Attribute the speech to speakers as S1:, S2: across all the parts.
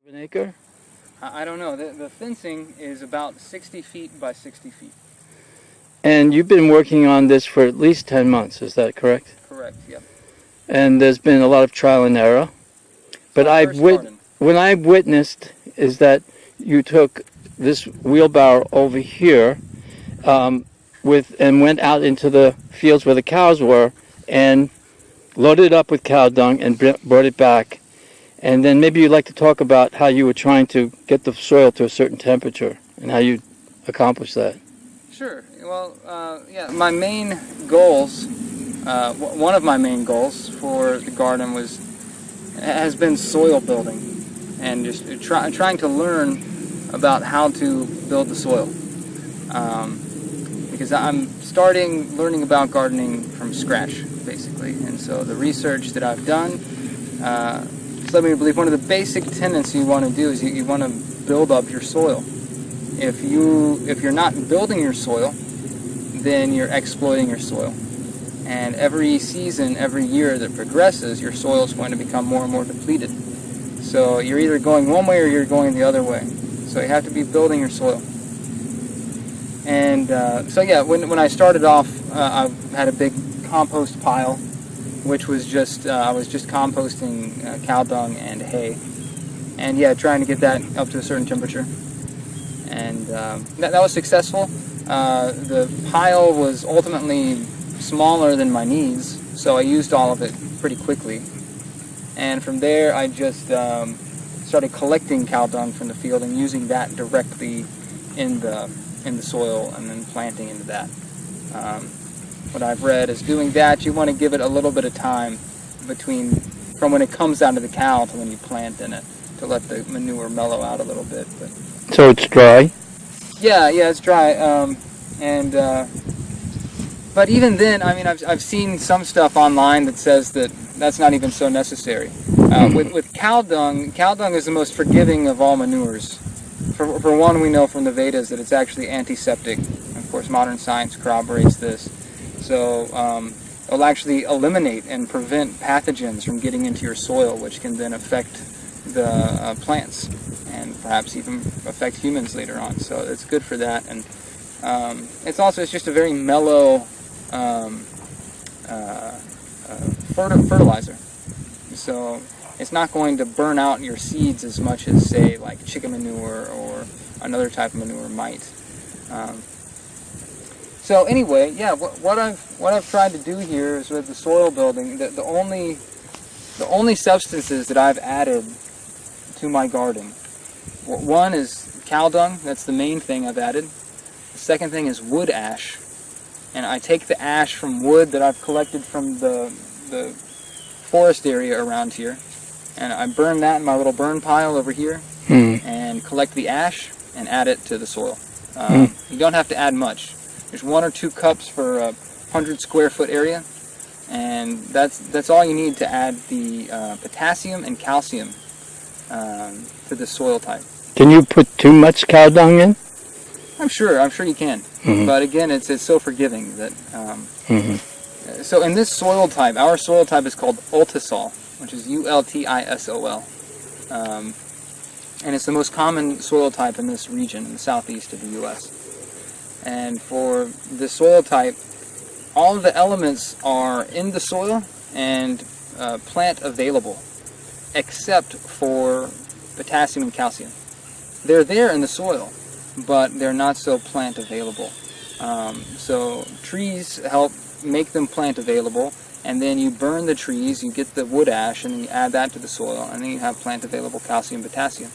S1: An acre?
S2: I don't know. The fencing is about 60 feet by 60 feet.
S1: And you've been working on this for at least 10 months, is that correct?
S2: Correct, yep.
S1: And there's been a lot of trial and error. But when I've witnessed is that you took this wheelbarrow over here and went out into the fields where the cows were and loaded it up with cow dung and brought it back. And then maybe you'd like to talk about how you were trying to get the soil to a certain temperature and how you accomplished that.
S2: Sure. Well, yeah, my main goals, one of my main goals for the garden has been soil building and just trying to learn about how to build the soil. Because I'm learning about gardening from scratch, basically. And so the research that I've done led me to believe one of the basic tenets you want to do is you want to build up your soil. If you're not building your soil, then you're exploiting your soil. And every season, every year that progresses, your soil is going to become more and more depleted. So you're either going one way or you're going the other way. So you have to be building your soil. And so yeah, when I started off, I had a big compost pile, which was just I was just composting cow dung and hay, and yeah, trying to get that up to a certain temperature, and that was successful. The pile was ultimately smaller than my knees, so I used all of it pretty quickly, and from there I just started collecting cow dung from the field and using that directly in the soil and then planting into that. What I've read is doing that, you want to give it a little bit of time from when it comes out of the cow to when you plant in it, to let the manure mellow out a little bit. But
S1: so it's dry?
S2: Yeah, it's dry. But even then, I mean, I've seen some stuff online that says that that's not even so necessary. With cow dung is the most forgiving of all manures. For one, we know from the Vedas that it's actually antiseptic. Of course, modern science corroborates this. So it'll actually eliminate and prevent pathogens from getting into your soil, which can then affect the plants and perhaps even affect humans later on. So it's good for that. And it's just a very mellow fertilizer. So it's not going to burn out your seeds as much as, say, like chicken manure or another type of manure might. So anyway, yeah, what I've tried to do here is with the soil building, the only substances that I've added to my garden. One is cow dung. That's the main thing I've added. The second thing is wood ash, and I take the ash from wood that I've collected from the forest area around here, and I burn that in my little burn pile over here, and collect the ash and add it to the soil. You don't have to add much. There's 1 or 2 cups for a 100 square foot area, and that's all you need to add the potassium and calcium to the soil type.
S1: Can you put too much cow dung in?
S2: I'm sure you can. But again, it's so forgiving that. So in this soil type, our soil type is called Ultisol, which is Ultisol. And it's the most common soil type in this region, in the southeast of the U.S. And for the soil type, all of the elements are in the soil and plant available, except for potassium and calcium. They're there in the soil, but they're not so plant available. So trees help make them plant available, and then you burn the trees, you get the wood ash, and then you add that to the soil, and then you have plant available calcium, potassium.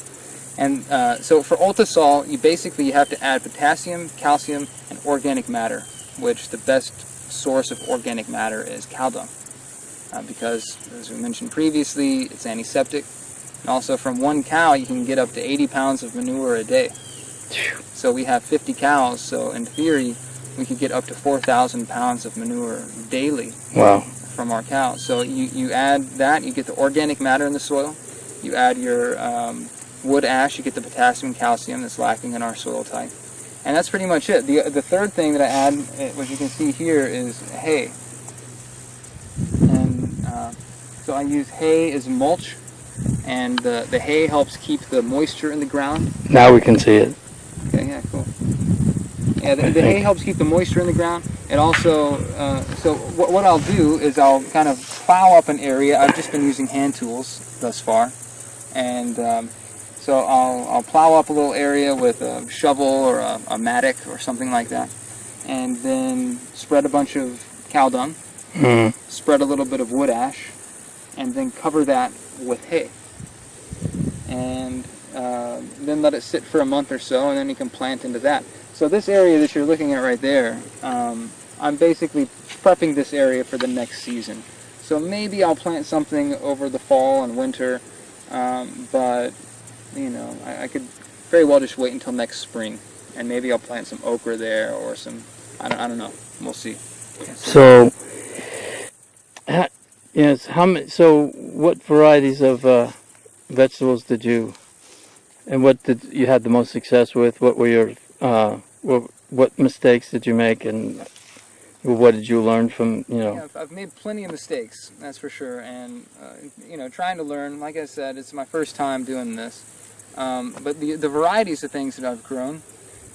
S2: And so for Ultisol, you have to add potassium, calcium, and organic matter, which the best source of organic matter is cow dung, because, as we mentioned previously, it's antiseptic. And also from one cow, you can get up to 80 pounds of manure a day. So we have 50 cows, so in theory, we could get up to 4,000 pounds of manure daily.
S1: Wow.
S2: From our cows. So you add that, you get the organic matter in the soil. You add your wood ash, you get the potassium and calcium that's lacking in our soil type. And that's pretty much it. The third thing that I add, which you can see here, is hay. And so I use hay as mulch and the hay helps keep the moisture in the ground.
S1: Now we can see it.
S2: Okay, yeah, cool. Yeah, the hay helps keep the moisture in the ground. It also, so what I'll do is I'll kind of plow up an area. I've just been using hand tools thus far, and so I'll plow up a little area with a shovel or a mattock or something like that, and then spread a bunch of cow dung, spread a little bit of wood ash, and then cover that with hay. And then let it sit for a month or so, and then you can plant into that. So this area that you're looking at right there, I'm basically prepping this area for the next season. So maybe I'll plant something over the fall and winter, but you know, I could very well just wait until next spring, and maybe I'll plant some okra there or some, I don't know. We'll see.
S1: So, yes, so what varieties of vegetables did you, and what did you had the most success with? What were your, what mistakes did you make, and what did you learn from, you know?
S2: Yeah, I've made plenty of mistakes, that's for sure, and you know, trying to learn. Like I said, it's my first time doing this, but the varieties of things that I've grown.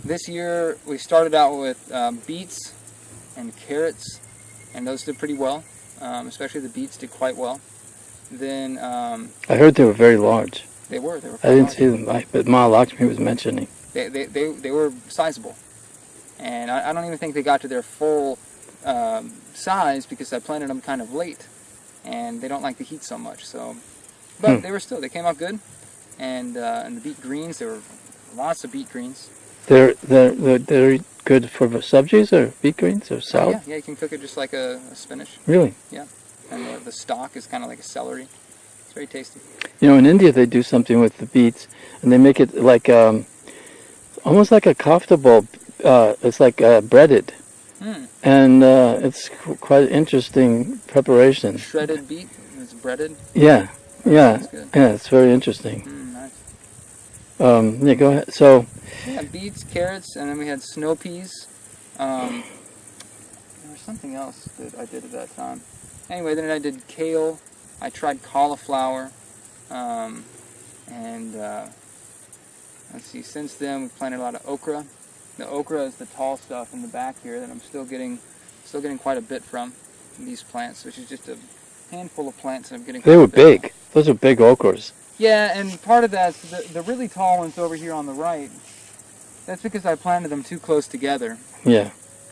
S2: This year we started out with beets and carrots, and those did pretty well. Especially the beets did quite well. Then
S1: I heard they were very large.
S2: They were.
S1: I didn't see them, but Ma Lakshmi was mentioning.
S2: They were sizable, and I don't even think they got to their full size because I planted them kind of late, and they don't like the heat so much. So, but they came out good, and the beet greens, there were lots of beet greens. They're
S1: good for subjis or beet greens or salad?
S2: Yeah, you can cook it just like a spinach.
S1: Really?
S2: Yeah, and the stalk is kind of like a celery. It's very tasty.
S1: You know, in India they do something with the beets, and they make it like almost like a kofta bulb. It's like breaded, and it's quite interesting preparation.
S2: Shredded beet, it's breaded.
S1: Yeah,
S2: That's good.
S1: yeah, it's very interesting.
S2: Nice.
S1: Yeah, go ahead. So.
S2: Yeah, beets, carrots, and then we had snow peas. There was something else that I did at that time. Anyway, then I did kale. I tried cauliflower. And let's see, since then we've planted a lot of okra. The okra is the tall stuff in the back here that I'm still getting quite a bit from these plants, which is just a handful of plants that I'm getting.
S1: They were big. Those are big okras.
S2: Yeah, and part of that's the really tall ones over here on the right. That's because I planted them too close together.
S1: Yeah.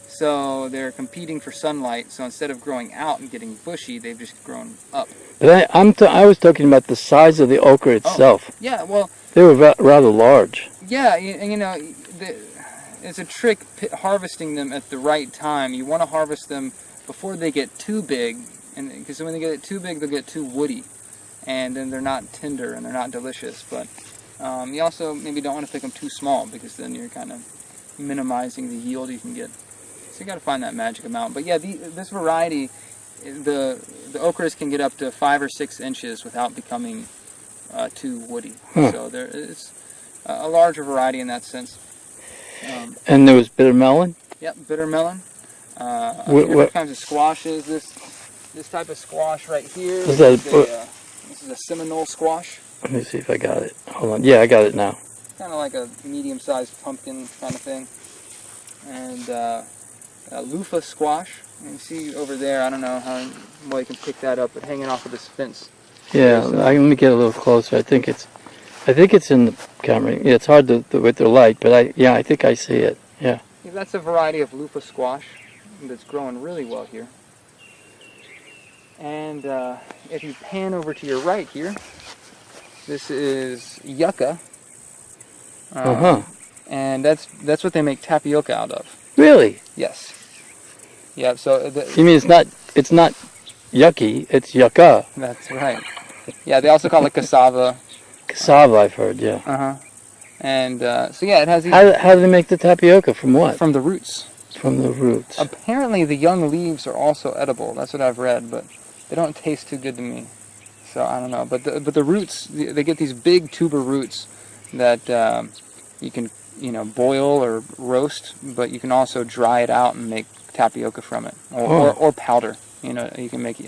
S2: So they're competing for sunlight. So instead of growing out and getting bushy, they've just grown up.
S1: But I was talking about the size of the okra itself.
S2: Oh, yeah, well.
S1: They were rather large.
S2: Yeah, you know, it's a trick harvesting them at the right time. You want to harvest them before they get too big, and because when they get too big, they'll get too woody, and then they're not tender and they're not delicious. But you also maybe don't want to pick them too small because then you're kind of minimizing the yield you can get. So you got to find that magic amount. But yeah, this variety, the okras can get up to 5 or 6 inches without becoming too woody. So there is a larger variety in that sense.
S1: And there was bitter melon?
S2: Yep, bitter melon. What kinds of squashes? This type of squash right here. This is a Seminole squash.
S1: Let me see if I got it. Hold on. Yeah, I got it now.
S2: Kind of like a medium-sized pumpkin kind of thing. And loofah squash. You can see over there, I don't know how well you can pick that up, but hanging off of this fence.
S1: Yeah, let me get a little closer. I think it's in the camera. Yeah, it's hard with the light, but I think I see it. Yeah.
S2: That's a variety of loofah squash that's growing really well here. And if you pan over to your right here, this is yucca. And that's what they make tapioca out of.
S1: Really?
S2: Yes. Yeah. So
S1: you mean it's not yucky? It's yucca.
S2: That's right. Yeah. They also call it cassava.
S1: Cassava, I've heard. Yeah.
S2: And so yeah, it has these.
S1: How do they make the tapioca? From what?
S2: From the roots.
S1: From the roots.
S2: Apparently, the young leaves are also edible. That's what I've read, but they don't taste too good to me. So I don't know. But the roots, they get these big tuber roots that you can boil or roast, but you can also dry it out and make tapioca from it, or powder. You can make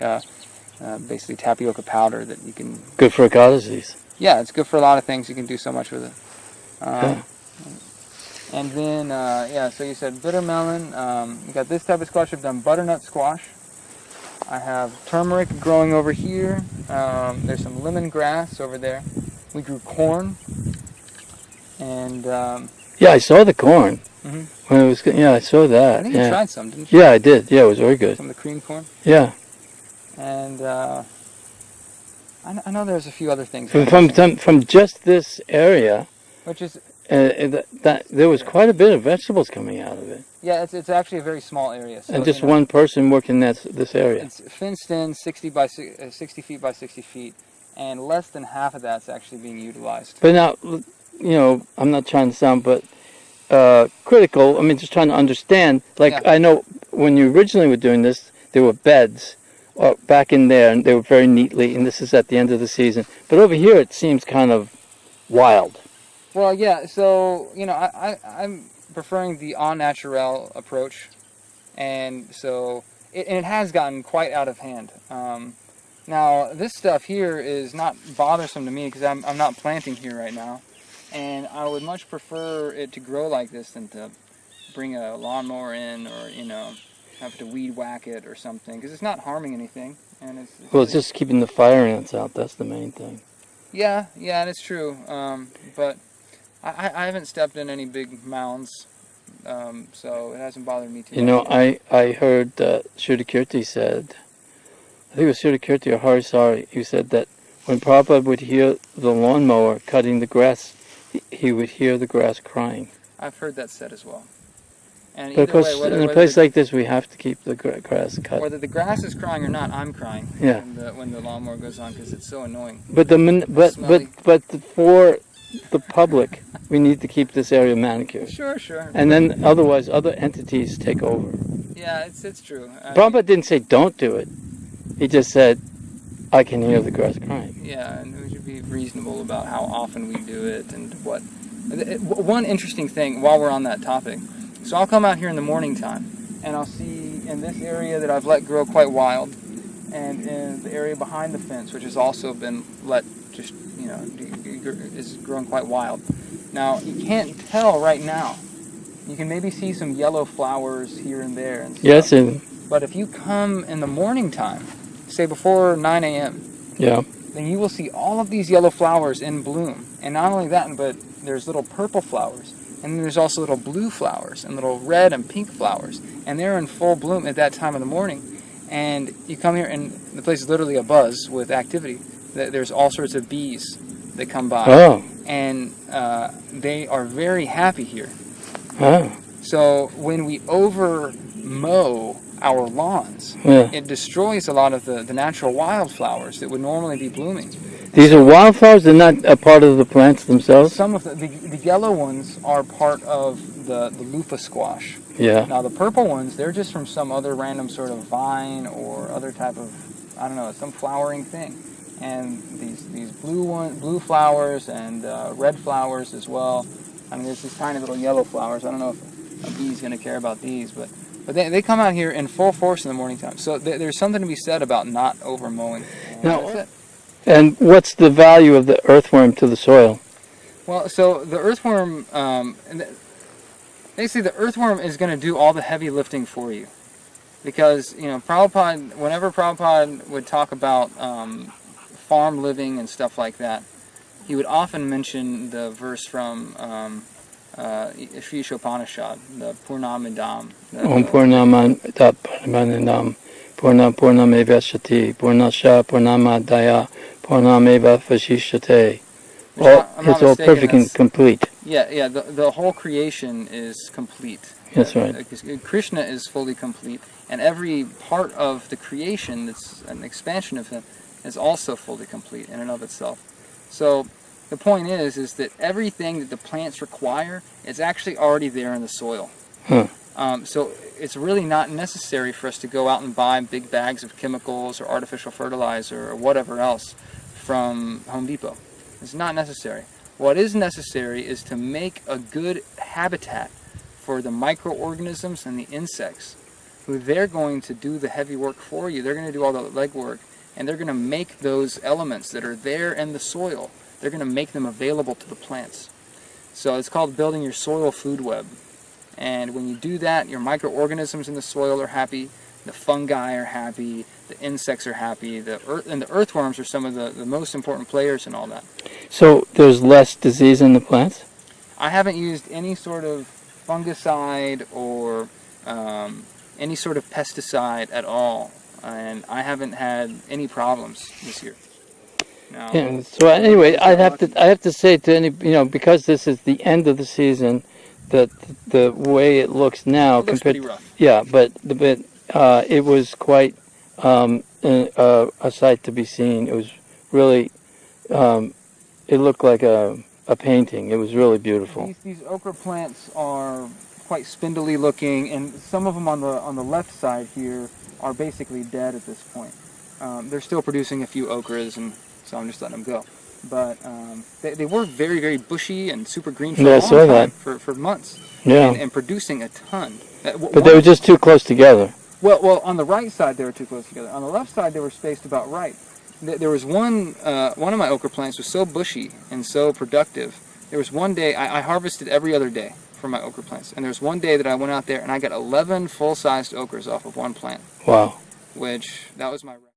S2: basically tapioca powder that you can.
S1: Good for cow disease.
S2: Yeah, it's good for a lot of things. You can do so much with it.
S1: Yeah.
S2: And then, so you said bitter melon. You got this type of squash. I've done butternut squash. I have turmeric growing over here. There's some lemongrass over there. We grew corn. And
S1: Yeah, I saw the corn.
S2: Mhm.
S1: When it was, I saw that.
S2: I think you
S1: yeah.
S2: tried some, didn't you?
S1: Yeah, I did. Yeah, it was very good.
S2: Some of the cream corn.
S1: Yeah.
S2: And I know there's a few other things.
S1: From just this area,
S2: Which is,
S1: there was quite a bit of vegetables coming out of it.
S2: yeah, it's actually a very small area. So,
S1: And just one person working this area.
S2: It's fenced in 60 feet by 60 feet, and less than half of that's actually being utilized.
S1: But now, I'm not trying to sound critical. I mean, just trying to understand. Like,
S2: Yeah.
S1: I know when you originally were doing this, there were beds back in there, and they were very neatly, and this is at the end of the season. But over here, it seems kind of wild.
S2: Well, yeah, so, I'm preferring the au naturel approach, and so it has gotten quite out of hand. Now, this stuff here is not bothersome to me because I'm not planting here right now, and I would much prefer it to grow like this than to bring a lawnmower in or, have to weed whack it or something, because it's not harming anything. And
S1: It's just keeping the fire ants out. That's the main thing.
S2: Yeah, and it's true. But I haven't stepped in any big mounds, so it hasn't bothered me too much.
S1: I heard Shuddhakirti said, I think it was Shuddhakirti or Harisari, who said that when Prabhupada would hear the lawnmower cutting the grass, he would hear the grass crying.
S2: I've heard that said as well. And
S1: Because
S2: either way,
S1: in a place like this, we have to keep the grass cut.
S2: whether the grass is crying or not, I'm crying.
S1: Yeah.
S2: When the lawnmower goes on, because it's so annoying.
S1: But for the public, we need to keep this area manicured.
S2: Sure.
S1: And then otherwise, other entities take over.
S2: Yeah, it's true.
S1: Prabhupada didn't say don't do it. He just said, I can hear the grass crying.
S2: Yeah, and we should be reasonable about how often we do it and what. One interesting thing while we're on that topic. So I'll come out here in the morning time, and I'll see in this area that I've let grow quite wild, and in the area behind the fence, which has also been let just, is growing quite wild. Now, you can't tell right now. You can maybe see some yellow flowers here and there. And stuff.
S1: Yes, and
S2: But if you come in the morning time, say before 9 a.m.,
S1: yeah.
S2: then you will see all of these yellow flowers in bloom. And not only that, but there's little purple flowers. And then there's also little blue flowers and little red and pink flowers. And they're in full bloom at that time of the morning. And you come here and the place is literally abuzz with activity. There's all sorts of bees that come by.
S1: Oh.
S2: And they are very happy here.
S1: Oh.
S2: So when we over mow our lawns,
S1: Yeah.
S2: it destroys a lot of the natural wildflowers that would normally be blooming.
S1: These are wildflowers? They're not a part of the plants themselves?
S2: Some of the yellow ones are part of the loofah squash.
S1: Yeah.
S2: Now the purple ones, they're just from some other random sort of vine or other type of, I don't know, some flowering thing. And these blue flowers and red flowers as well. I mean, there's these tiny little yellow flowers. I don't know if a bee's going to care about these, but they come out here in full force in the morning time. So there's something to be said about not over mowing.
S1: Now, and what's the value of the earthworm to the soil?
S2: Well, so the earthworm, basically the earthworm is going to do all the heavy lifting for you. Because, Prabhupada, whenever Prabhupada would talk about farm living and stuff like that, he would often mention the verse from Sri Upanishad, the Purnamidam.
S1: Om Purnamidam Purnamevashati Purnasha Purnamadaya Purnameva Vashishyate. It's all perfect and complete.
S2: Yeah, the whole creation is complete.
S1: That's right.
S2: Krishna is fully complete, and every part of the creation that's an expansion of him is also fully complete in and of itself. So the point is that everything that the plants require is actually already there in the soil.
S1: Huh.
S2: So it's really not necessary for us to go out and buy big bags of chemicals or artificial fertilizer or whatever else from Home Depot. It's not necessary. What is necessary is to make a good habitat for the microorganisms and the insects, who they're going to do the heavy work for you. They're going to do all the legwork, and they're going to make those elements that are there in the soil, they're going to make them available to the plants. So it's called building your soil food web. And when you do that, your microorganisms in the soil are happy, the fungi are happy, the insects are happy, and the earthworms are some of the most important players in all that.
S1: So there's less disease in the plants?
S2: I haven't used any sort of fungicide or any sort of pesticide at all, and I haven't had any problems this year. No.
S1: Yeah, so anyway, I have to say to any, because this is the end of the season, that the way it looks now
S2: It looks
S1: compared,
S2: pretty rough.
S1: yeah, but it was quite a sight to be seen. It was really, it looked like a painting. It was really beautiful.
S2: These okra plants are quite spindly looking, and some of them on the left side here are basically dead at this point. They're still producing a few okras, and so I'm just letting them go. But they were very, very bushy and super green for a long time, for months,
S1: Yeah.
S2: and producing a ton.
S1: But they were just too close together.
S2: Well, on the right side they were too close together. On the left side they were spaced about right. There was one of my okra plants was so bushy and so productive. There was one day I harvested every other day from my okra plants, and there was one day that I went out there and I got 11 full-sized okras off of one plant.
S1: Wow.
S2: Which that was my record.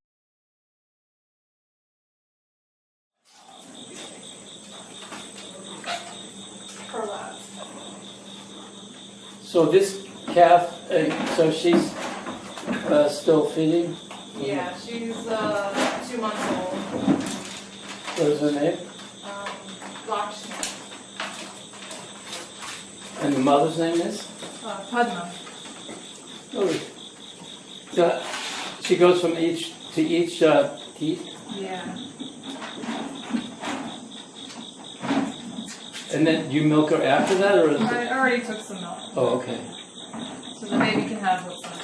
S1: So this calf, so she's still feeding?
S3: Yeah, she's 2 months old.
S1: What is her name?
S3: Lakshmi.
S1: And the mother's name is?
S3: Padma.
S1: Oh. So she goes from each to each teat?
S3: Yeah.
S1: And then you milk her after that, or?
S3: I already took some milk.
S1: Oh, okay.
S3: So the baby can have what's left.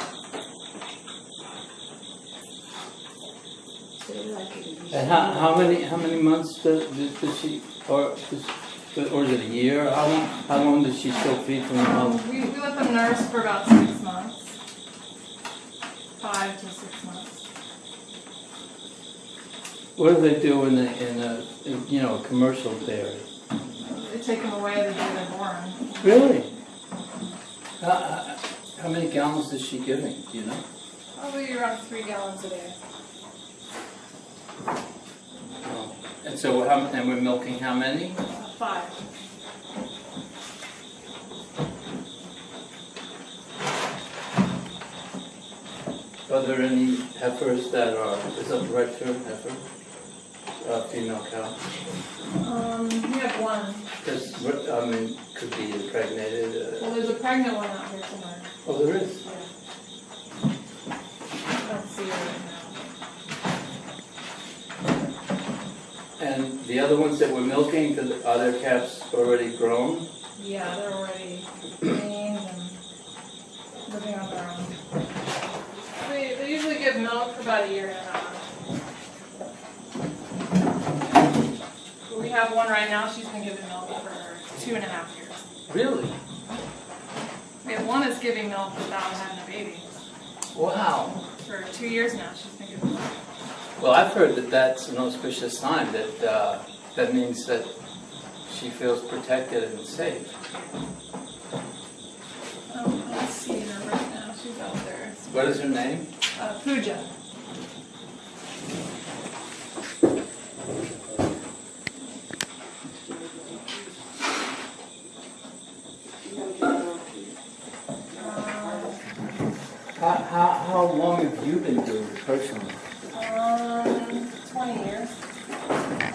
S1: And how many months does she, or is it a year? How long does she still feed from the mother?
S3: We let them nurse for about 6 months. 5 to 6 months.
S1: What do they do in a commercial dairy?
S3: They take them away the day they're born.
S1: Really? How many gallons is she giving? Do you know?
S3: Probably around 3 gallons a day.
S1: Oh. And so, and we're milking how many?
S3: 5.
S1: Are there any heifers that are, is that the right term, heifer? Female cow?
S3: We have one.
S1: Because, could be impregnated.
S3: Well, there's a pregnant one out here somewhere.
S1: Oh, there is?
S3: Yeah. I don't see her right now.
S1: And the other ones that we're milking, are their calves already grown?
S3: Yeah, they're already weaned and living on their own. They usually give milk for about 1.5 years. We have one right now, she's been giving milk for 2.5 years.
S1: Really?
S3: We have one that's giving milk without having a baby.
S1: Wow.
S3: For 2 years now, she's been giving milk.
S1: Well, I've heard that that's an auspicious sign, that means that she feels protected and safe.
S3: I don't see her right now, she's out there.
S1: What is her name?
S3: Pooja.
S1: How long have you been doing it personally?
S3: 20 years.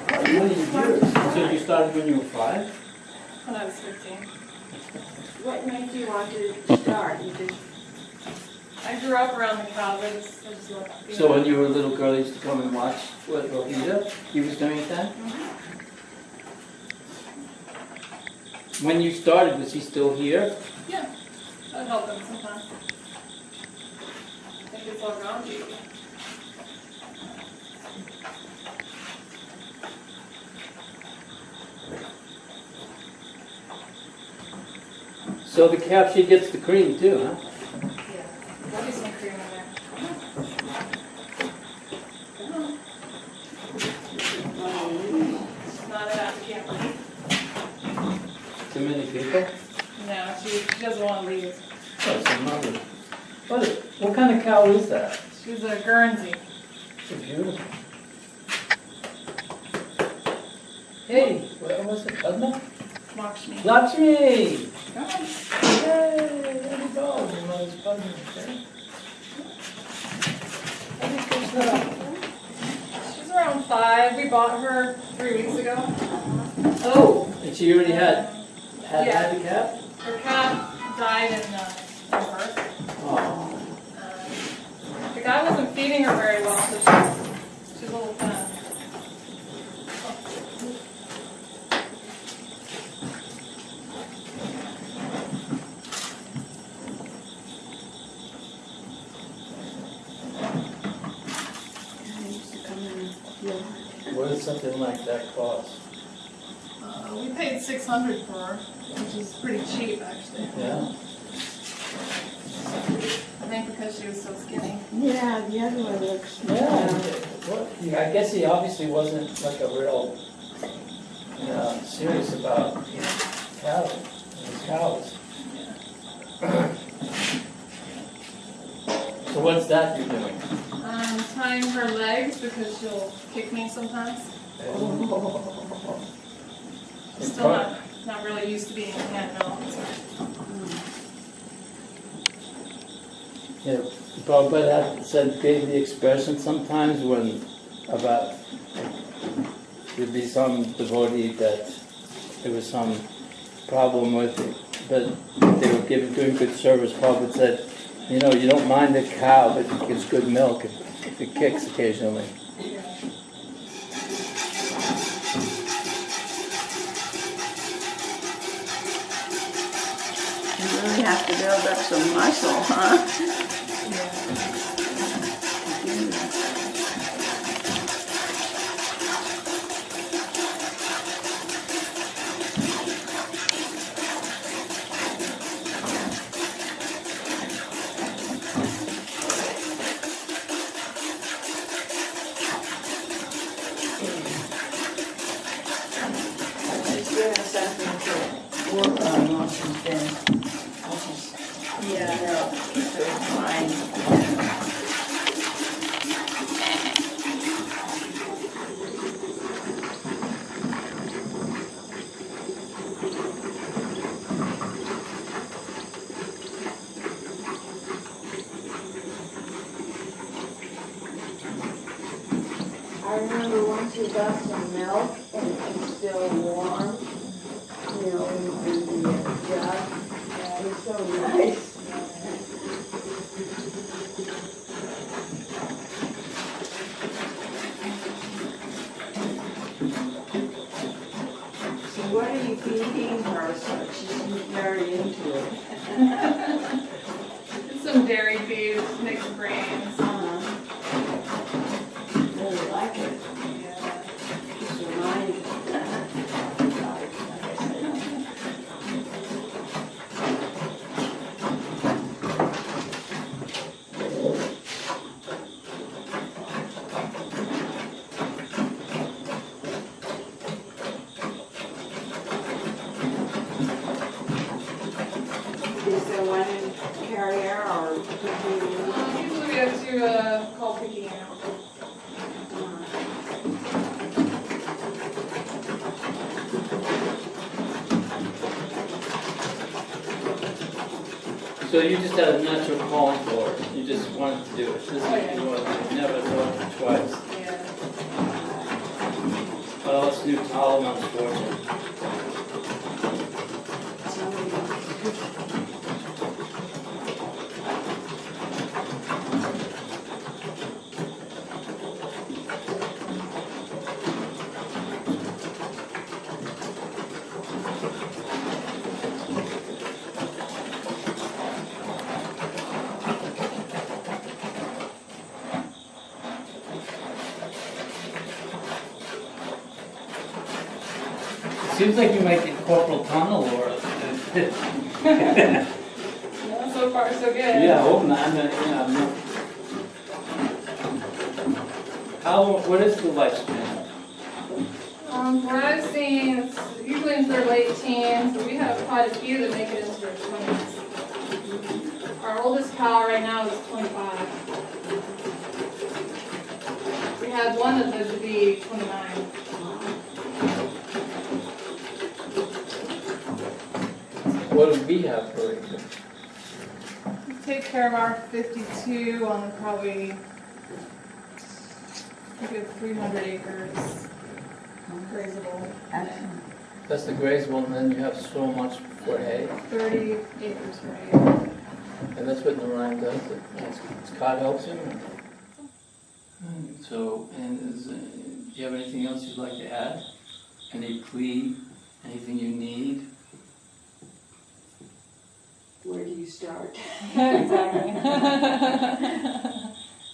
S1: 20 years? So you started when you were 5?
S3: When I was 15.
S4: What made you want to start?
S3: I grew up around the cows. I just loved being
S1: So when you were a little girl, you used to come and watch what he was doing at that? When you started, was he still here?
S3: Yeah, I'd help them sometimes. I think it's all around you.
S1: So the calf, she gets the cream too, huh?
S3: Yeah, there'll be some cream in there.
S1: kind of cow is that?
S3: She's a Guernsey.
S1: It's beautiful. Hey, what was it? Padma?
S3: Lakshmi.
S1: Lakshmi!
S3: Come on.
S1: Yay! There we go. Your mother's Padma, okay? Hare Krishna.
S3: She's around 5. We bought her 3 weeks ago.
S1: Oh! And she already had
S3: Yeah.
S1: the calf?
S3: Her calf died in birth.
S1: Oh.
S3: The guy wasn't feeding her very well, so she's a little thin.
S1: What does something like that cost?
S3: We paid $600 for her, which is pretty cheap actually.
S1: Yeah.
S3: I think because she was so skinny.
S4: Yeah, the other one looks small.
S1: Yeah. I guess he obviously wasn't like a real, serious about cows. So what's that you're doing?
S3: Tying her legs because she'll kick me sometimes. Still not really used to being hand milked.
S1: Yeah, Prabhupada gave the expression sometimes when about there'd be some devotee that there was some problem with it, but they were doing good service. Prabhupada said, you don't mind the cow, but it gives good milk if it kicks occasionally.
S4: You really have to build up some muscle, huh? She's given something to work on while she's been. Yeah, keep her mind. I remember once we got some milk and it was still warm, in the jug. It was so nice. So what are you feeding her so she's very into it?
S3: Some dairy feed, mixed grains.
S4: Really like it.
S3: Yeah.
S4: Just remind me. Is there one in carrier or
S3: Usually we have to call picking out.
S1: So you just had a natural calling for it. You just wanted to do it. This is what you wanted. You never thought twice.
S3: Yeah.
S1: Well, it's new Talavana's fortune. Seems like you might get corporal tunnel or
S3: Yeah, so far so good.
S1: yeah, hope not. What is the lifespan?
S3: What I've seen, it's usually into their late teens, but we have quite a few that make it into their 20s. Our Our oldest cow right now is 25. We had one that lived to be 29.
S1: What do we have per acre?
S3: We take care of our 52 on probably, I think we have 300 acres grazable.
S4: Excellent.
S1: That's the grazable, and then you have so much for hay.
S3: 30 acres for hay.
S1: And that's what Narayan does. Scott helps him. So, and do you have anything else you'd like to add? Any plea? Anything you need?
S4: Where do you start?
S3: Exactly.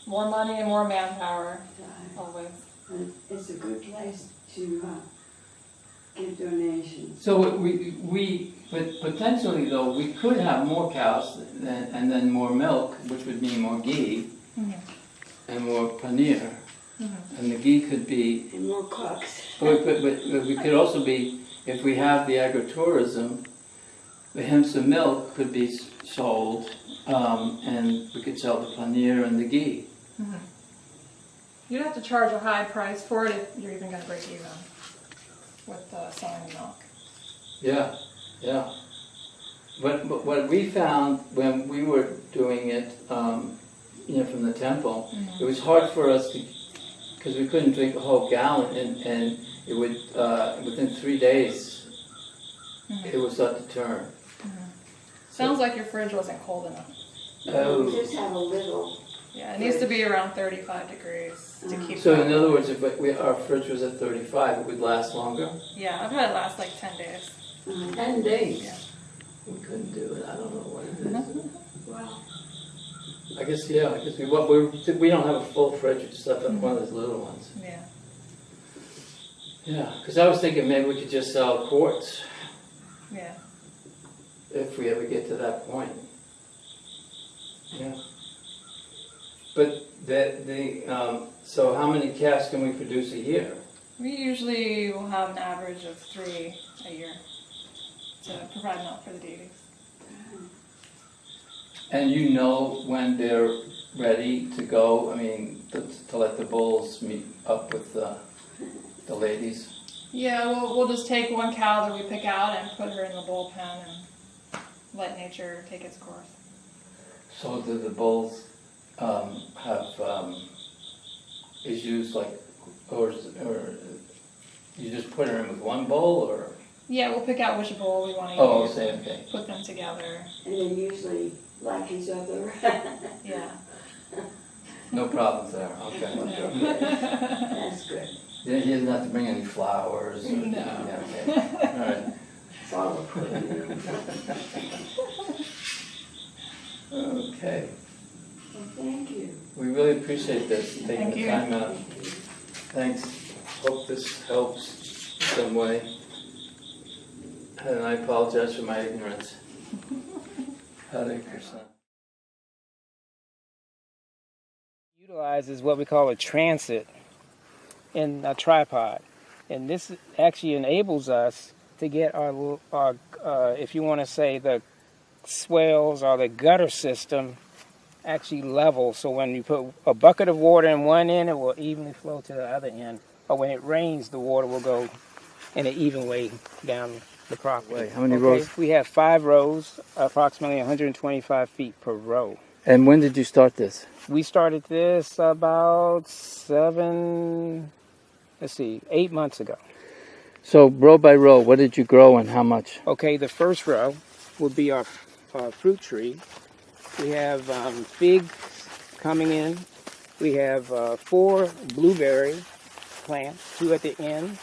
S3: More money and more manpower, always.
S4: It's a good place to give donations.
S1: So but potentially though, we could have more cows and then more milk, which would mean more ghee and more paneer, and the ghee could be.
S4: And more cooks.
S1: But we could also be, if we have the agritourism, the hemp milk could be sold, and we could sell the paneer and the ghee.
S3: You'd have to charge a high price for it if you're even going to break even with selling the milk.
S1: Yeah, yeah. But what we found when we were doing it, from the temple, it was hard for us to, because we couldn't drink a whole gallon, and it would within 3 days it would start to turn.
S3: Sounds like your fridge wasn't cold enough.
S1: Oh.
S4: We just have a little.
S3: Yeah, it needs to be around 35 degrees to keep.
S1: So in other words, if our fridge was at 35, it would last longer.
S3: Yeah, I've had it last like 10 days.
S1: 10 days.
S3: Yeah.
S1: We couldn't do it. I don't know what it is.
S4: Wow.
S1: I guess we don't have a full fridge. We just have one of those little ones.
S3: Yeah.
S1: Yeah, because I was thinking maybe we could just sell quarts
S3: Yeah.
S1: if we ever get to that point. Yeah. But so how many calves can we produce a year?
S3: We usually will have an average of 3 a year to provide milk for the deities.
S1: And you know when they're ready to go? I mean, to let the bulls meet up with the ladies?
S3: Yeah, we'll just take one cow that we pick out and put her in the bull pen and let nature take its course.
S1: So do the bulls have issues like, or you just put her in with one bull, or?
S3: Yeah, we'll pick out which bull we want to
S1: Oh,
S3: use.
S1: okay.
S3: Put them together.
S4: And they usually like each other.
S3: Yeah.
S1: No problems there. Okay.
S4: That's good.
S1: He doesn't have to bring any flowers. Or,
S3: No.
S1: Yeah, okay. All right.
S4: It's all a put in.
S1: Okay.
S4: Well, thank you.
S1: We really appreciate this, taking
S3: Thank
S1: the
S3: you.
S1: time out. Thanks. Hope this helps in some way. And I apologize for my ignorance. Hare Krishna.
S5: Utilizes what we call a transit in a tripod, and this actually enables us to get our if you want to say the swales or the gutter system actually level, so when you put a bucket of water in one end, it will evenly flow to the other end, or when it rains, the water will go in an even way down the property.
S1: Wait, how many rows?
S5: We have 5 rows, approximately 125 feet per row.
S1: And when did you start this?
S5: We started this about 8 months ago.
S1: So row by row, what did you grow and how much?
S5: Okay, the first row would be our fruit tree. We have figs coming in. We have 4 blueberry plants, 2 at the end.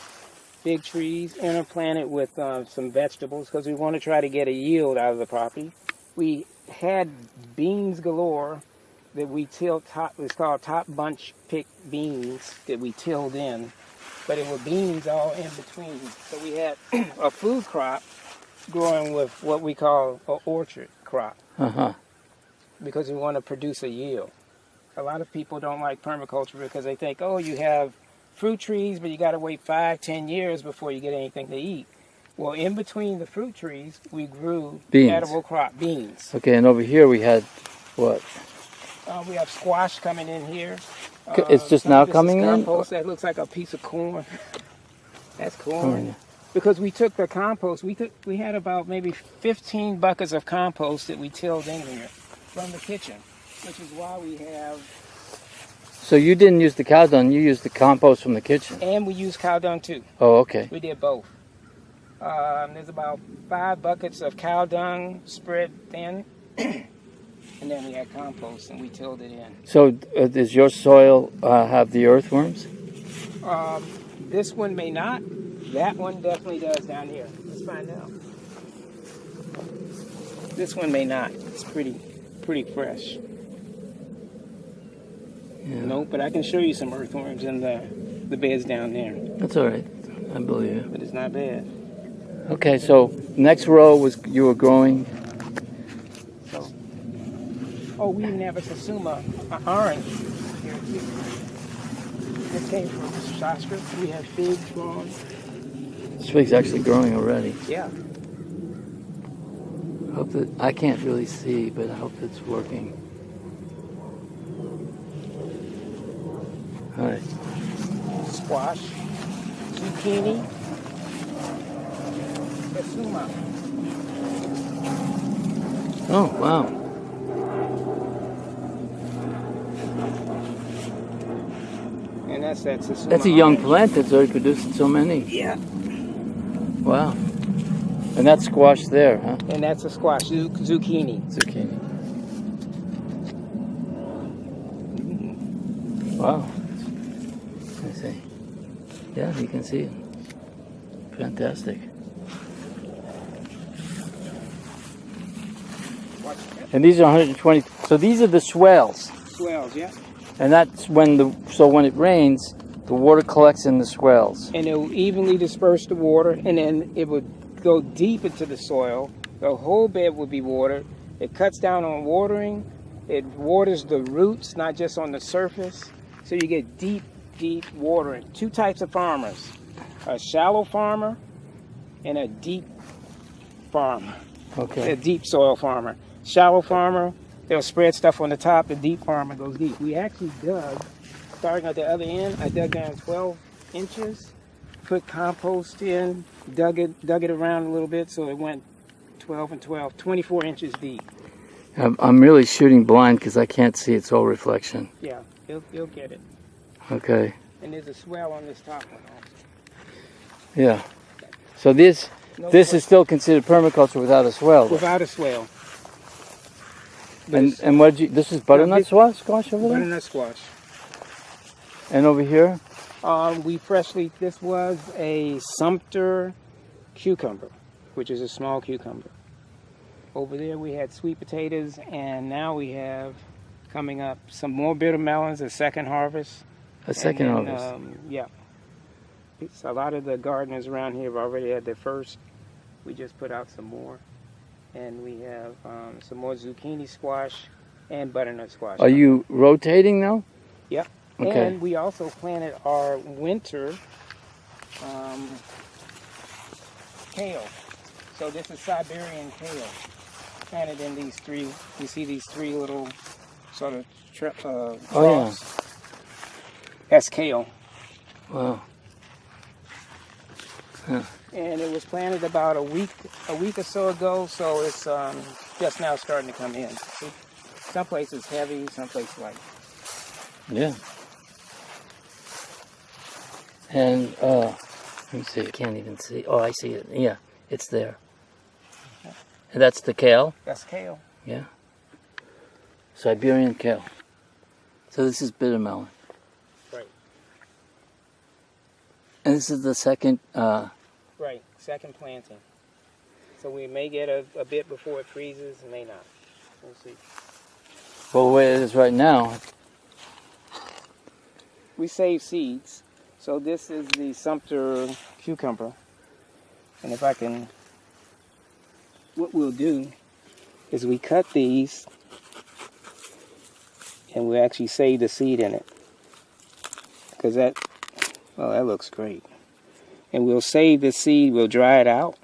S5: Fig trees interplanted with some vegetables because we want to try to get a yield out of the property. We had beans galore that we tilled it's called top bunch pick beans that we tilled in, but it were beans all in between. So we had a food crop growing with what we call an orchard crop because we want to produce a yield. A lot of people don't like permaculture because they think, oh, you have fruit trees, but you got to wait 5-10 years before you get anything to eat. Well, in between the fruit trees, we grew
S1: Beans.
S5: edible crop beans.
S1: Okay, and over here we had what?
S5: We have squash coming in here.
S1: It's just
S5: Some
S1: now
S5: of this is
S1: coming in?
S5: compost. That looks like a piece of corn. That's corn.
S1: Corn.
S5: Because we took the compost, we had about maybe 15 buckets of compost that we tilled in here from the kitchen, which is why we have.
S1: So you didn't use the cow dung, you used the compost from the kitchen.
S5: And we use cow dung too.
S1: Oh, okay.
S5: We did both. There's about 5 buckets of cow dung spread thin, and then we had compost and we tilled it in.
S1: So does your soil have the earthworms?
S5: This one may not. That one definitely does down here. Let's find out. This one may not. It's pretty fresh.
S1: Yeah.
S5: Nope, but I can show you some earthworms in the beds down there.
S1: That's all right. I believe you.
S5: But it's not bad.
S1: Okay, so next row was you were growing.
S5: So, oh, we even have a Satsuma orange here too. This came from Shastra. We have figs growing.
S1: This fig's actually growing already.
S5: Yeah.
S1: Hope that I can't really see, but I hope it's working. All right.
S5: Squash, zucchini, Satsuma.
S1: Oh, wow.
S5: And that's that Satsuma.
S1: That's a young
S5: orange.
S1: plant that's already producing so many.
S5: Yeah.
S1: Wow. And that's squash there, huh?
S5: And that's a squash, zucchini.
S1: Zucchini. Wow. I see. Yeah, you can see it. Fantastic. And these are 120. So these are the swales.
S5: Swells, yeah.
S1: And that's when when it rains, the water collects in the swales.
S5: And it will evenly disperse the water, and then it would go deep into the soil. The whole bed would be watered. It cuts down on watering. It waters the roots, not just on the surface. So you get deep, deep watering. 2 types of farmers: a shallow farmer and a deep farmer.
S1: Okay.
S5: A deep soil farmer. Shallow farmer, they'll spread stuff on the top. The deep farmer goes deep. We actually dug, starting at the other end, I dug down 12 inches, put compost in, dug it around a little bit, so it went 12 and 12, 24 inches deep.
S1: I'm really shooting blind because I can't see. It's all reflection.
S5: Yeah, you'll get it.
S1: Okay.
S5: And there's a swell on this top one also.
S1: Yeah. So this is still considered permaculture without a swell. Though.
S5: Without a swell.
S1: And what this is butternut squash over there?
S5: Butternut squash.
S1: And over here?
S5: This was a Sumter cucumber, which is a small cucumber. Over there we had sweet potatoes, and now we have coming up some more bitter melons, a second harvest.
S1: A second harvest.
S5: Yeah. A lot of the gardeners around here have already had their first. We just put out some more. And we have some more zucchini squash and butternut squash.
S1: Are you rotating now?
S5: Yep.
S1: Okay.
S5: And we also planted our winter kale. So this is Siberian kale. Planted in these 3. You see these 3 little sort of troughs.
S1: Yeah.
S5: That's kale.
S1: Wow. Huh.
S5: And it was planted about a week or so ago, so it's just now starting to come in. Some places heavy, some places light.
S1: Yeah. And let me see. I can't even see. Oh, I see it. Yeah, it's there. And that's the kale.
S5: That's kale.
S1: Yeah. Siberian kale. So this is bitter melon.
S5: Right.
S1: And this is the second.
S5: Right. Second planting. So we may get a bit before it freezes, and may not. We'll see.
S1: Well, the way it is right now.
S5: We save seeds. So this is the Sumter cucumber. And if I can, what we'll do is we cut these and we actually save the seed in it. Because that looks great. And we'll save the seed, we'll dry it out,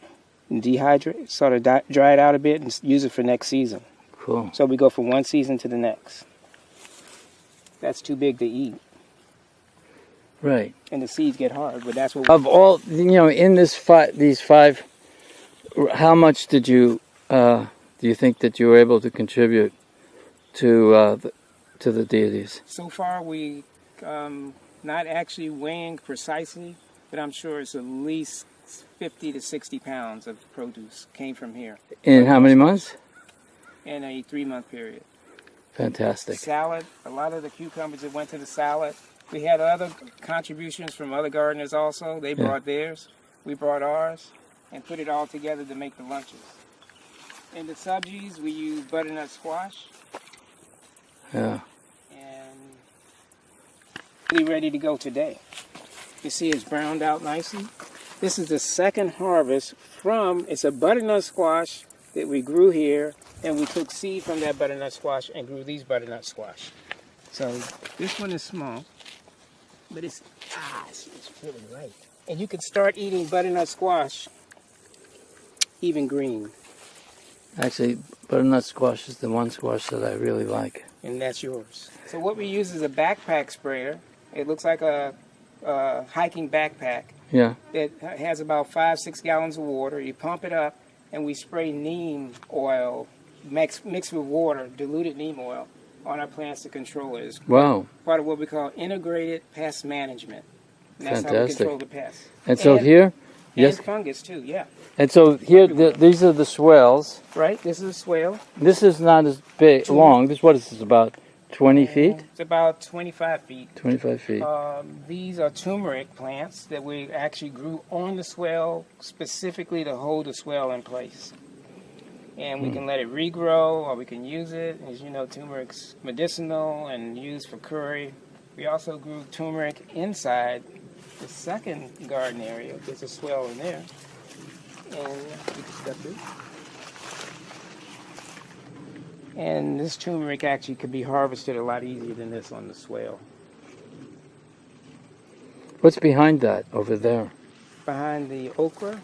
S5: and dehydrate, sort of dry it out a bit, and use it for next season.
S1: Cool.
S5: So we go from one season to the next. That's too big to eat,
S1: Right.
S5: and the seeds get hard. But that's what.
S1: Of all, in these five, how much did you do you think that you were able to contribute to the deities?
S5: So far, we not actually weighing precisely, but I'm sure it's at least 50 to 60 pounds of produce came from here
S1: In how many months?
S5: in a 3-month period.
S1: Fantastic.
S5: Salad, a lot of the cucumbers that went to the salad. We had other contributions from other gardeners also. They brought theirs, we brought ours, and put it all together to make the lunches. In the subsies, we use butternut squash,
S1: Yeah.
S5: and really ready to go today. You see it's browned out nicely. This is the second harvest from, it's a butternut squash that we grew here, and we took seed from that butternut squash and grew these butternut squash. So this one is small, but it's really ripe. And you can start eating butternut squash even green,
S1: Actually, butternut squash is the one squash that I really like.
S5: and that's yours. So what we use is a backpack sprayer. It looks like a hiking backpack.
S1: Yeah.
S5: It has about 5-6 gallons of water. You pump it up, and we spray neem oil mixed with water, diluted neem oil, on our plants to control it. It's
S1: Wow.
S5: part of what we call integrated pest management. And that's how we
S1: Fantastic.
S5: control the pests.
S1: And so here, yes.
S5: And fungus too, yeah.
S1: And so here, these are the swells.
S5: Right, this is a swale.
S1: This is not as big, long. What is this, about 20 feet?
S5: It's about 25 feet.
S1: 25 feet.
S5: These are turmeric plants that we actually grew on the swell specifically to hold the swell in place. And we can let it regrow, or we can use it. As you know, turmeric's medicinal and used for curry. We also grew turmeric inside the second garden area. There's a swell in there. And we can step through. And this turmeric actually could be harvested a lot easier than this on the swale.
S1: What's behind that over there?
S5: Behind the okra,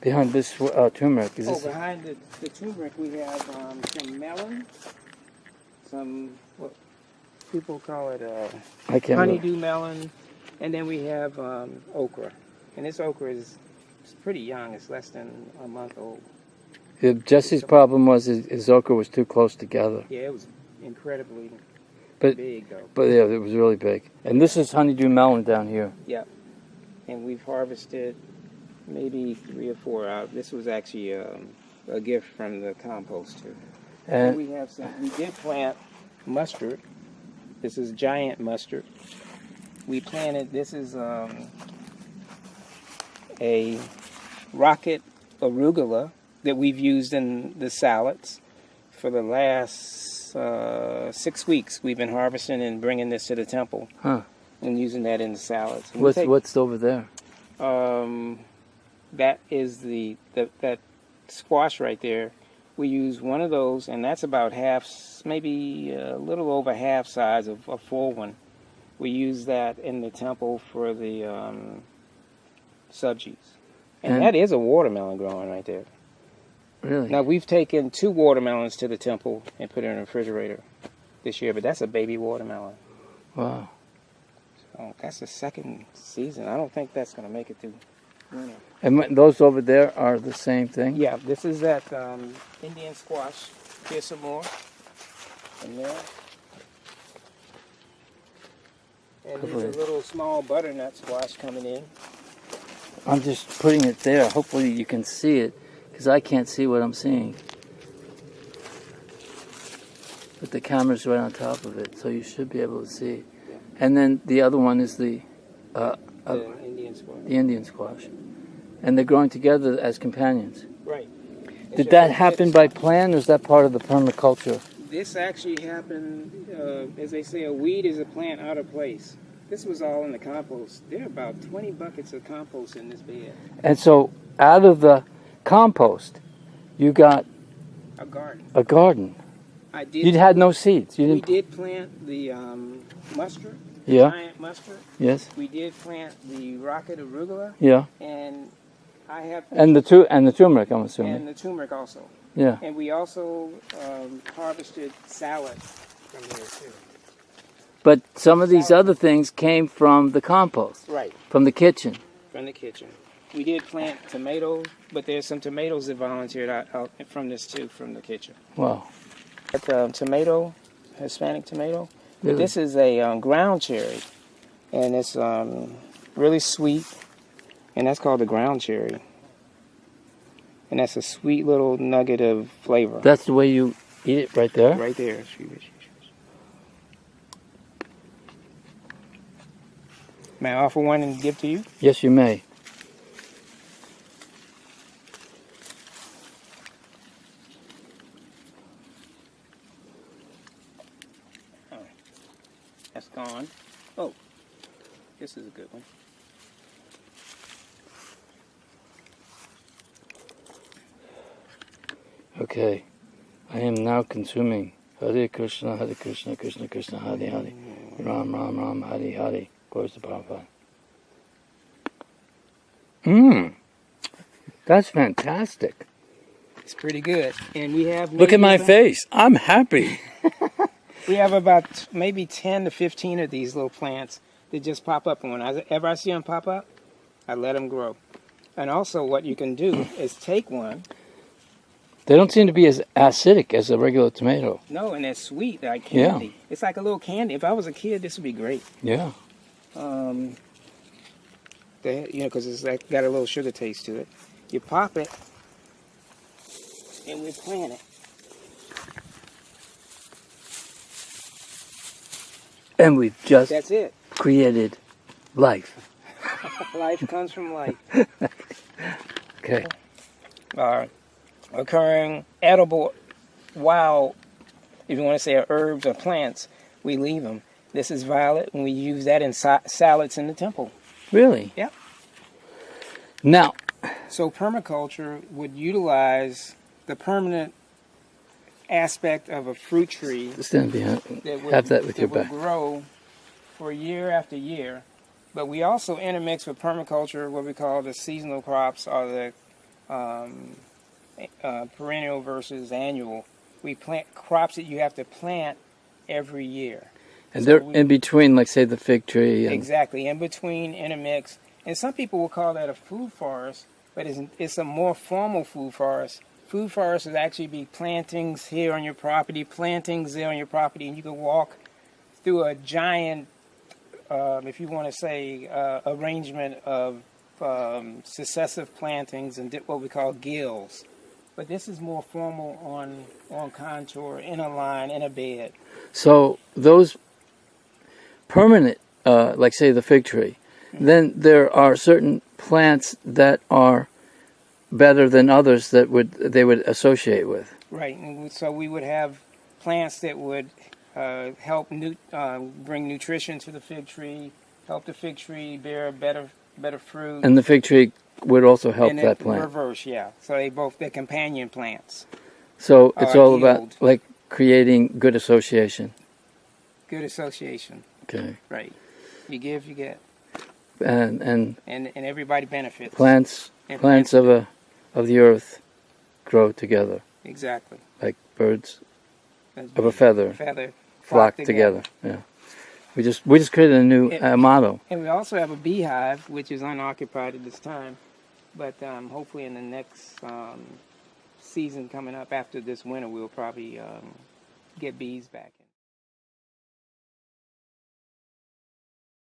S1: Behind this turmeric? Is this?
S5: behind the turmeric we have some melon, some, what people call it
S1: I can't.
S5: honeydew melon, and then we have okra. And this okra is pretty young. It's less than a month old.
S1: Yeah, Jesse's problem was his okra was too close together.
S5: Yeah, it was incredibly
S1: But-
S5: big though.
S1: But yeah, it was really big. And this is honeydew melon down here.
S5: And we've harvested maybe 3 or 4 out. This was actually a gift from the compost too. And
S1: And
S5: we have some. We did plant mustard. This is giant mustard. We planted. This is a rocket arugula that we've used in the salads for the last 6 weeks. We've been harvesting and bringing this to the temple and using that in the salads. And
S1: what's over there?
S5: that is that squash right there. We use one of those, and that's about half, maybe a little over half size of a full one. We use that in the temple for the subsies. And that is a watermelon growing right there.
S1: Really?
S5: Now, we've taken 2 watermelons to the temple and put it in the refrigerator this year, but that's a baby watermelon.
S1: Wow.
S5: So that's the second season. I don't think that's going to make it through winter.
S1: And those over there are the same thing?
S5: Yeah, this is that Indian squash. Here's some more. And there. And there's a little small butternut squash coming in.
S1: I'm just putting it there. Hopefully you can see it, because I can't see what I'm seeing. But the camera's right on top of it, so you should be able to see.
S5: Yeah.
S1: And then the other one is the
S5: Indian squash.
S1: the Indian squash. And they're growing together as companions.
S5: Right.
S1: Did that happen by plan, or is that part of the permaculture?
S5: This actually happened, as they say, a weed is a plant out of place. This was all in the compost. There are about 20 buckets of compost in this bed.
S1: And so out of the compost, you got
S5: A garden.
S1: a garden.
S5: I did.
S1: You had no seeds. You
S5: We
S1: didn't.
S5: did plant the mustard.
S1: Yeah.
S5: Giant mustard.
S1: Yes.
S5: We did plant the rocket arugula,
S1: Yeah.
S5: and I have,
S1: And the turmeric, I'm assuming.
S5: and the turmeric also.
S1: Yeah.
S5: And we also harvested salad from here too.
S1: But some of these other things came from the compost,
S5: Right,
S1: from the kitchen.
S5: from the kitchen. We did plant tomatoes, but there's some tomatoes that volunteered out from this too, from the kitchen.
S1: Wow.
S5: That tomato, Hispanic tomato. But
S1: Really?
S5: this is a ground cherry, and it's really sweet, and that's called the ground cherry. And that's a sweet little nugget of flavor.
S1: That's the way you eat it right there?
S5: Right there. May I offer one and give to you?
S1: Yes, you may.
S5: That's gone. Oh, this is a good one.
S1: Okay. I am now consuming Hare Krishna, Krishna Krishna, Hare Hare. Ram, Ram, Ram, Hare Hare. Glory to Prabhupada. Mmm. That's fantastic.
S5: It's pretty good. And we have...
S1: Look at
S5: maybe
S1: my
S5: about-
S1: face. I'm happy.
S5: We have about maybe 10 to 15 of these little plants that just pop up. And whenever I see them pop up, I let them grow. And also what you can do is take one.
S1: They don't seem to be as acidic as a regular tomato.
S5: No, and they're sweet like candy.
S1: Yeah.
S5: It's like a little candy. If I was a kid, this would be great.
S1: Yeah.
S5: Because it's like got a little sugar taste to it. You pop it, and we plant it.
S1: And we've just
S5: That's it.
S1: created life.
S5: Life comes from life.
S1: Okay.
S5: Occurring edible, wild, if you want to say herbs or plants, we leave them. This is violet, and we use that in salads in the temple.
S1: Really?
S5: Yep.
S1: Now,
S5: So permaculture would utilize the permanent aspect of a fruit tree
S1: stand behind.
S5: that would,
S1: Have that with your
S5: would
S1: back.
S5: grow for year after year. But we also intermix with permaculture what we call the seasonal crops or the perennial versus annual. We plant crops that you have to plant every year.
S1: And
S5: So
S1: they're
S5: we-
S1: in between, like, say, the fig tree. And,
S5: Exactly, in between, intermix. And some people will call that a food forest, but it's a more formal food forest. Food forest would actually be plantings here on your property, plantings there on your property, and you can walk through a giant, if you want to say, arrangement of successive plantings and what we call gills. But this is more formal on contour, in a line, in a bed.
S1: So those permanent, like, say, the fig tree, then there are certain plants that are better than others that they would associate with.
S5: Right, and so we would have plants that would help bring nutrition to the fig tree, help the fig tree bear better fruit.
S1: And the fig tree would also help
S5: and
S1: that
S5: then
S1: plant.
S5: reverse, yeah. So they're companion plants.
S1: So it's all
S5: yield.
S1: about, like, creating good association.
S5: Good association,
S1: Okay.
S5: right. You give, you get,
S1: And
S5: and everybody benefits.
S1: plants
S5: And
S1: of the earth grow together,
S5: Exactly.
S1: like birds
S5: That's
S1: of a feather
S5: feather
S1: flock together. Yeah. We just created a new motto.
S5: And we also have a beehive, which is unoccupied at this time, but hopefully in the next season coming up after this winter, we'll probably get bees back in.